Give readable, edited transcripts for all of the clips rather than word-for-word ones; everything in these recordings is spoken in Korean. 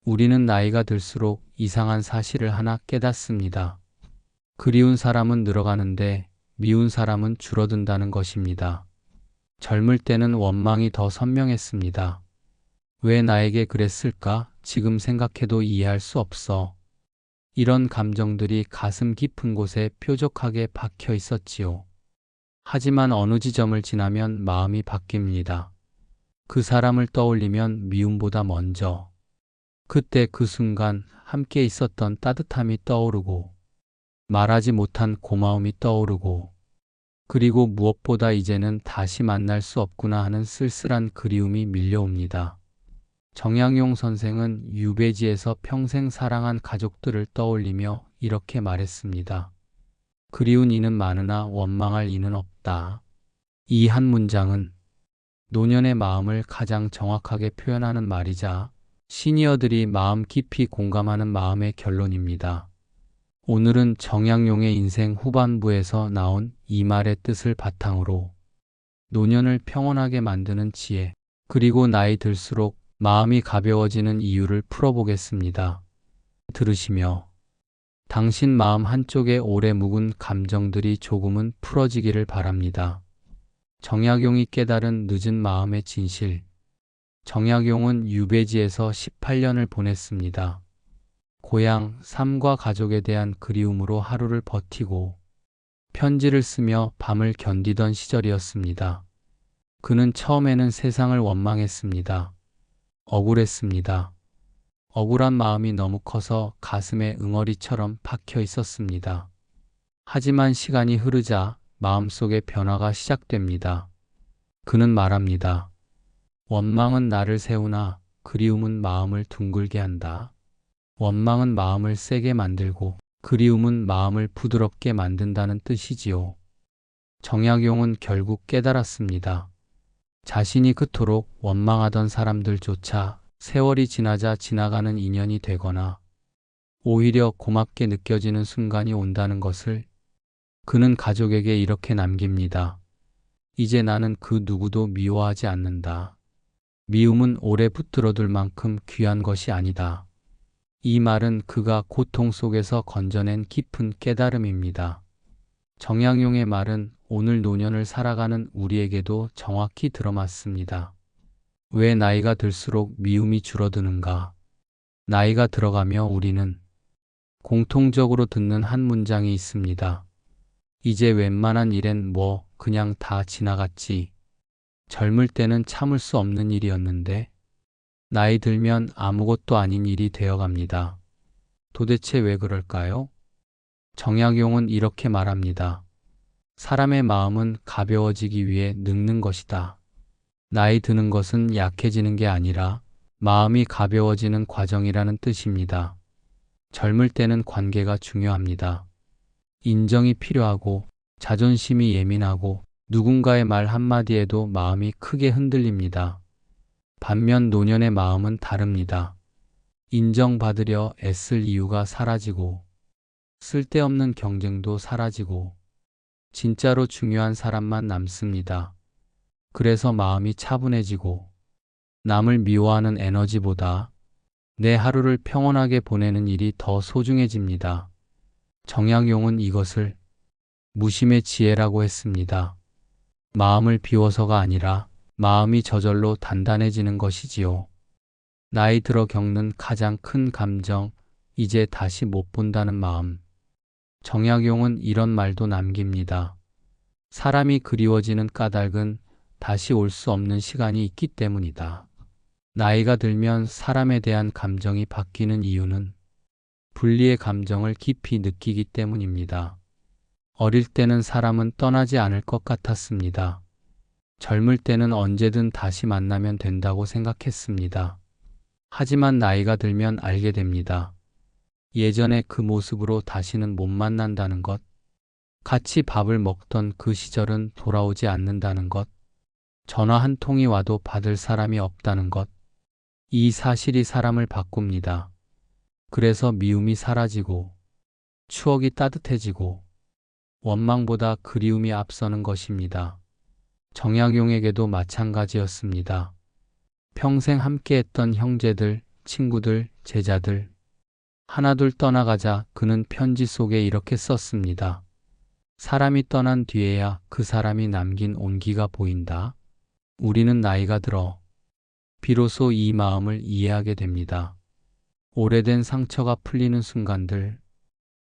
우리는 나이가 들수록 이상한 사실을 하나 깨닫습니다. 그리운 사람은 늘어가는데 미운 사람은 줄어든다는 것입니다. 젊을 때는 원망이 더 선명했습니다. 왜 나에게 그랬을까? 지금 생각해도 이해할 수 없어. 이런 감정들이 가슴 깊은 곳에 뾰족하게 박혀 있었지요. 하지만 어느 지점을 지나면 마음이 바뀝니다. 그 사람을 떠올리면 미움보다 먼저, 그때 그 순간 함께 있었던 따뜻함이 떠오르고, 말하지 못한 고마움이 떠오르고, 그리고 무엇보다 이제는 다시 만날 수 없구나 하는 쓸쓸한 그리움이 밀려옵니다. 정약용 선생은 유배지에서 평생 사랑한 가족들을 떠올리며 이렇게 말했습니다. 그리운 이는 많으나 원망할 이는 없다. 이 한 문장은 노년의 마음을 가장 정확하게 표현하는 말이자 시니어들이 마음 깊이 공감하는 마음의 결론입니다. 오늘은 정약용의 인생 후반부에서 나온 이 말의 뜻을 바탕으로 노년을 평온하게 만드는 지혜, 그리고 나이 들수록 마음이 가벼워지는 이유를 풀어보겠습니다. 들으시며 당신 마음 한쪽에 오래 묵은 감정들이 조금은 풀어지기를 바랍니다. 정약용이 깨달은 늦은 마음의 진실. 정약용은 유배지에서 18년을 보냈습니다. 고향, 삶과 가족에 대한 그리움으로 하루를 버티고 편지를 쓰며 밤을 견디던 시절이었습니다. 그는 처음에는 세상을 원망했습니다. 억울했습니다. 억울한 마음이 너무 커서 가슴에 응어리처럼 박혀 있었습니다. 하지만 시간이 흐르자 마음속에 변화가 시작됩니다. 그는 말합니다. 원망은 나를 세우나 그리움은 마음을 둥글게 한다. 원망은 마음을 세게 만들고 그리움은 마음을 부드럽게 만든다는 뜻이지요. 정약용은 결국 깨달았습니다. 자신이 그토록 원망하던 사람들조차 세월이 지나자 지나가는 인연이 되거나 오히려 고맙게 느껴지는 순간이 온다는 것을 그는 가족에게 이렇게 남깁니다. 이제 나는 그 누구도 미워하지 않는다. 미움은 오래 붙들어둘 만큼 귀한 것이 아니다. 이 말은 그가 고통 속에서 건져낸 깊은 깨달음입니다. 정약용의 말은 오늘 노년을 살아가는 우리에게도 정확히 들어맞습니다. 왜 나이가 들수록 미움이 줄어드는가? 나이가 들어가며 우리는 공통적으로 듣는 한 문장이 있습니다. 이제 웬만한 일엔 그냥 다 지나갔지. 젊을 때는 참을 수 없는 일이었는데 나이 들면 아무것도 아닌 일이 되어갑니다. 도대체 왜 그럴까요? 정약용은 이렇게 말합니다. 사람의 마음은 가벼워지기 위해 늙는 것이다. 나이 드는 것은 약해지는 게 아니라 마음이 가벼워지는 과정이라는 뜻입니다. 젊을 때는 관계가 중요합니다. 인정이 필요하고 자존심이 예민하고 누군가의 말 한마디에도 마음이 크게 흔들립니다. 반면 노년의 마음은 다릅니다. 인정받으려 애쓸 이유가 사라지고 쓸데없는 경쟁도 사라지고 진짜로 중요한 사람만 남습니다. 그래서 마음이 차분해지고 남을 미워하는 에너지보다 내 하루를 평온하게 보내는 일이 더 소중해집니다. 정약용은 이것을 무심의 지혜라고 했습니다. 마음을 비워서가 아니라 마음이 저절로 단단해지는 것이지요. 나이 들어 겪는 가장 큰 감정, 이제 다시 못 본다는 마음. 정약용은 이런 말도 남깁니다. 사람이 그리워지는 까닭은 다시 올 수 없는 시간이 있기 때문이다. 나이가 들면 사람에 대한 감정이 바뀌는 이유는 분리의 감정을 깊이 느끼기 때문입니다. 어릴 때는 사람은 떠나지 않을 것 같았습니다. 젊을 때는 언제든 다시 만나면 된다고 생각했습니다. 하지만 나이가 들면 알게 됩니다. 예전의 그 모습으로 다시는 못 만난다는 것, 같이 밥을 먹던 그 시절은 돌아오지 않는다는 것, 전화 한 통이 와도 받을 사람이 없다는 것, 이 사실이 사람을 바꿉니다. 그래서 미움이 사라지고 추억이 따뜻해지고 원망보다 그리움이 앞서는 것입니다. 정약용에게도 마찬가지였습니다. 평생 함께했던 형제들, 친구들, 제자들 하나둘 떠나가자 그는 편지 속에 이렇게 썼습니다. 사람이 떠난 뒤에야 그 사람이 남긴 온기가 보인다. 우리는 나이가 들어 비로소 이 마음을 이해하게 됩니다. 오래된 상처가 풀리는 순간들,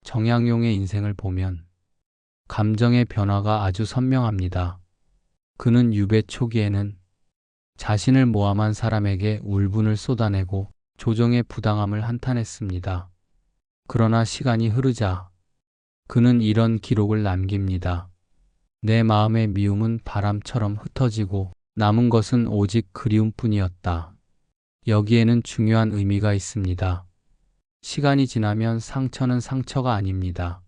정약용의 인생을 보면 감정의 변화가 아주 선명합니다. 그는 유배 초기에는 자신을 모함한 사람에게 울분을 쏟아내고 조정의 부당함을 한탄했습니다. 그러나 시간이 흐르자 그는 이런 기록을 남깁니다. 내 마음의 미움은 바람처럼 흩어지고 남은 것은 오직 그리움뿐이었다. 여기에는 중요한 의미가 있습니다. 시간이 지나면 상처는 상처가 아닙니다.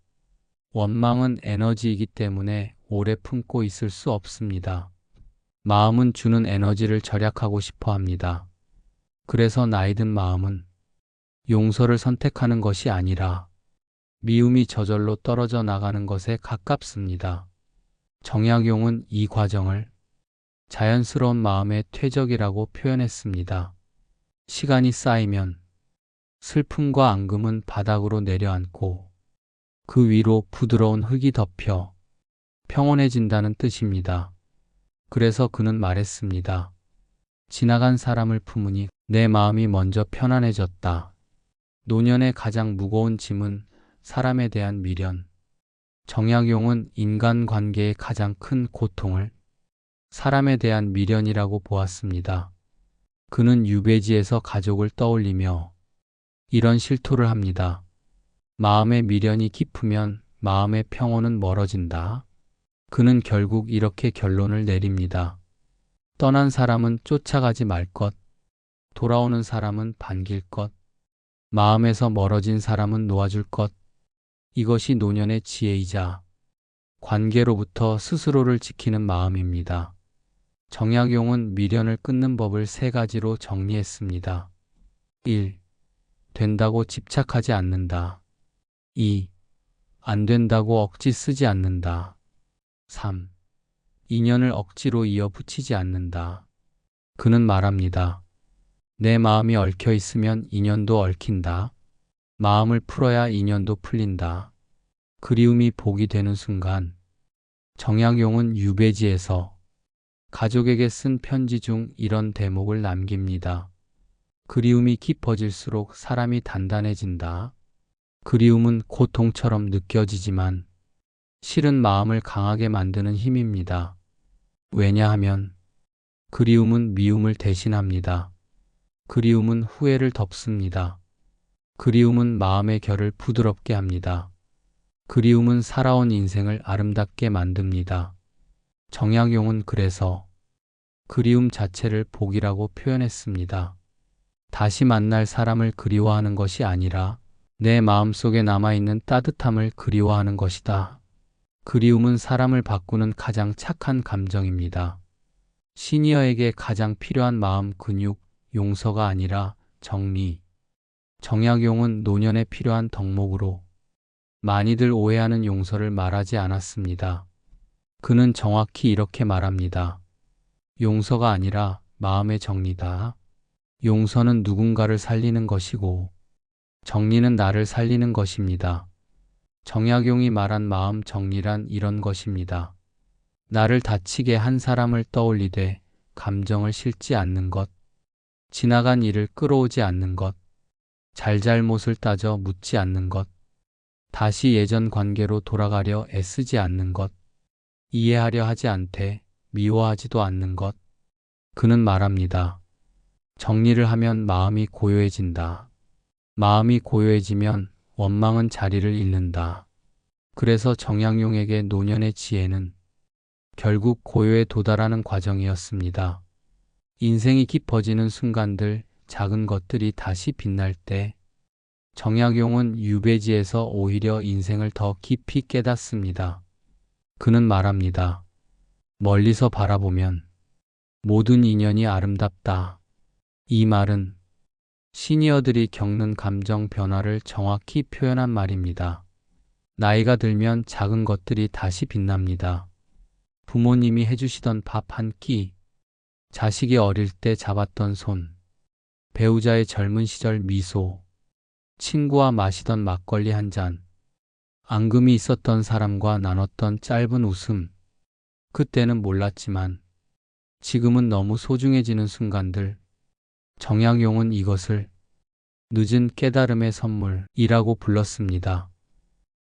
원망은 에너지이기 때문에 오래 품고 있을 수 없습니다. 마음은 주는 에너지를 절약하고 싶어 합니다. 그래서 나이든 마음은 용서를 선택하는 것이 아니라 미움이 저절로 떨어져 나가는 것에 가깝습니다. 정약용은 이 과정을 자연스러운 마음의 퇴적이라고 표현했습니다. 시간이 쌓이면 슬픔과 앙금은 바닥으로 내려앉고 그 위로 부드러운 흙이 덮여 평온해진다는 뜻입니다. 그래서 그는 말했습니다. 지나간 사람을 품으니 내 마음이 먼저 편안해졌다. 노년의 가장 무거운 짐은 사람에 대한 미련. 정약용은 인간관계의 가장 큰 고통을 사람에 대한 미련이라고 보았습니다. 그는 유배지에서 가족을 떠올리며 이런 실토를 합니다. 마음의 미련이 깊으면 마음의 평온은 멀어진다. 그는 결국 이렇게 결론을 내립니다. 떠난 사람은 쫓아가지 말 것, 돌아오는 사람은 반길 것, 마음에서 멀어진 사람은 놓아줄 것. 이것이 노년의 지혜이자 관계로부터 스스로를 지키는 마음입니다. 정약용은 미련을 끊는 법을 세 가지로 정리했습니다. 1. 된다고 집착하지 않는다. 2. 안 된다고 억지 쓰지 않는다. 3. 인연을 억지로 이어붙이지 않는다. 그는 말합니다. 내 마음이 얽혀 있으면 인연도 얽힌다. 마음을 풀어야 인연도 풀린다. 그리움이 복이 되는 순간 정약용은 유배지에서 가족에게 쓴 편지 중 이런 대목을 남깁니다. 그리움이 깊어질수록 사람이 단단해진다. 그리움은 고통처럼 느껴지지만 실은 마음을 강하게 만드는 힘입니다. 왜냐하면 그리움은 미움을 대신합니다. 그리움은 후회를 덮습니다. 그리움은 마음의 결을 부드럽게 합니다. 그리움은 살아온 인생을 아름답게 만듭니다. 정약용은 그래서 그리움 자체를 복이라고 표현했습니다. 다시 만날 사람을 그리워하는 것이 아니라 내 마음속에 남아있는 따뜻함을 그리워하는 것이다. 그리움은 사람을 바꾸는 가장 착한 감정입니다. 시니어에게 가장 필요한 마음 근육, 용서가 아니라 정리. 정약용은 노년에 필요한 덕목으로 많이들 오해하는 용서를 말하지 않았습니다. 그는 정확히 이렇게 말합니다. 용서가 아니라 마음의 정리다. 용서는 누군가를 살리는 것이고 정리는 나를 살리는 것입니다. 정약용이 말한 마음 정리란 이런 것입니다. 나를 다치게 한 사람을 떠올리되 감정을 실지 않는 것, 지나간 일을 끌어오지 않는 것, 잘잘못을 따져 묻지 않는 것, 다시 예전 관계로 돌아가려 애쓰지 않는 것, 이해하려 하지 않되 미워하지도 않는 것. 그는 말합니다. 정리를 하면 마음이 고요해진다. 마음이 고요해지면 원망은 자리를 잃는다. 그래서 정약용에게 노년의 지혜는 결국 고요에 도달하는 과정이었습니다. 인생이 깊어지는 순간들, 작은 것들이 다시 빛날 때 정약용은 유배지에서 오히려 인생을 더 깊이 깨닫습니다. 그는 말합니다. 멀리서 바라보면 모든 인연이 아름답다. 이 말은 시니어들이 겪는 감정 변화를 정확히 표현한 말입니다. 나이가 들면 작은 것들이 다시 빛납니다. 부모님이 해주시던 밥 한 끼, 자식이 어릴 때 잡았던 손, 배우자의 젊은 시절 미소, 친구와 마시던 막걸리 한 잔, 앙금이 있었던 사람과 나눴던 짧은 웃음. 그때는 몰랐지만 지금은 너무 소중해지는 순간들. 정약용은 이것을 늦은 깨달음의 선물이라고 불렀습니다.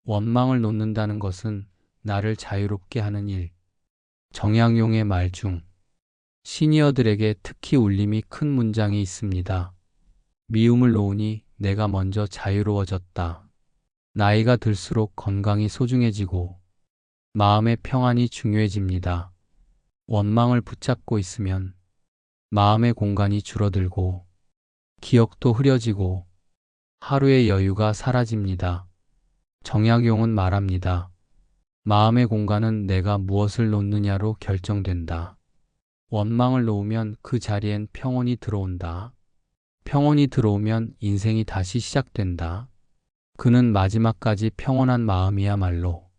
원망을 놓는다는 것은 나를 자유롭게 하는 일. 정약용의 말 중 시니어들에게 특히 울림이 큰 문장이 있습니다. 미움을 놓으니 내가 먼저 자유로워졌다. 나이가 들수록 건강이 소중해지고 마음의 평안이 중요해집니다. 원망을 붙잡고 있으면 마음의 공간이 줄어들고 기억도 흐려지고 하루의 여유가 사라집니다. 정약용은 말합니다. 마음의 공간은 내가 무엇을 놓느냐로 결정된다. 원망을 놓으면 그 자리엔 평온이 들어온다. 평온이 들어오면 인생이 다시 시작된다. 그는 마지막까지 평온한 마음이야말로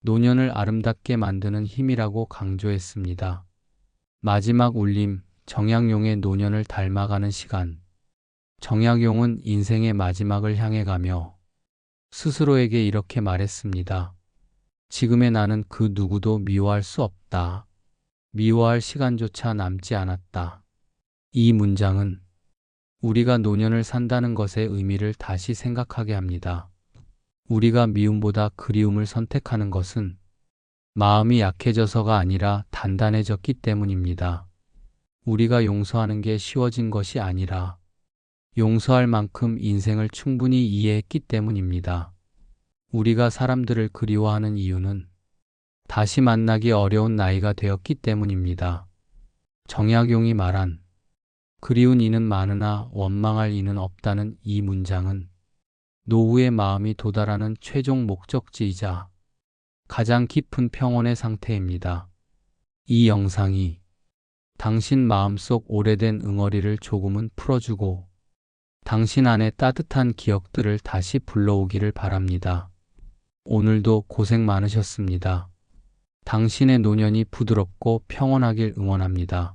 노년을 아름답게 만드는 힘이라고 강조했습니다. 마지막 울림, 정약용의 노년을 닮아가는 시간. 정약용은 인생의 마지막을 향해 가며 스스로에게 이렇게 말했습니다. 지금의 나는 그 누구도 미워할 수 없다. 미워할 시간조차 남지 않았다. 이 문장은 우리가 노년을 산다는 것의 의미를 다시 생각하게 합니다. 우리가 미움보다 그리움을 선택하는 것은 마음이 약해져서가 아니라 단단해졌기 때문입니다. 우리가 용서하는 게 쉬워진 것이 아니라 용서할 만큼 인생을 충분히 이해했기 때문입니다. 우리가 사람들을 그리워하는 이유는 다시 만나기 어려운 나이가 되었기 때문입니다. 정약용이 말한 그리운 이는 많으나 원망할 이는 없다는 이 문장은 노후의 마음이 도달하는 최종 목적지이자 가장 깊은 평온의 상태입니다. 이 영상이 당신 마음속 오래된 응어리를 조금은 풀어주고 당신 안에 따뜻한 기억들을 다시 불러오기를 바랍니다. 오늘도 고생 많으셨습니다. 당신의 노년이 부드럽고 평온하길 응원합니다.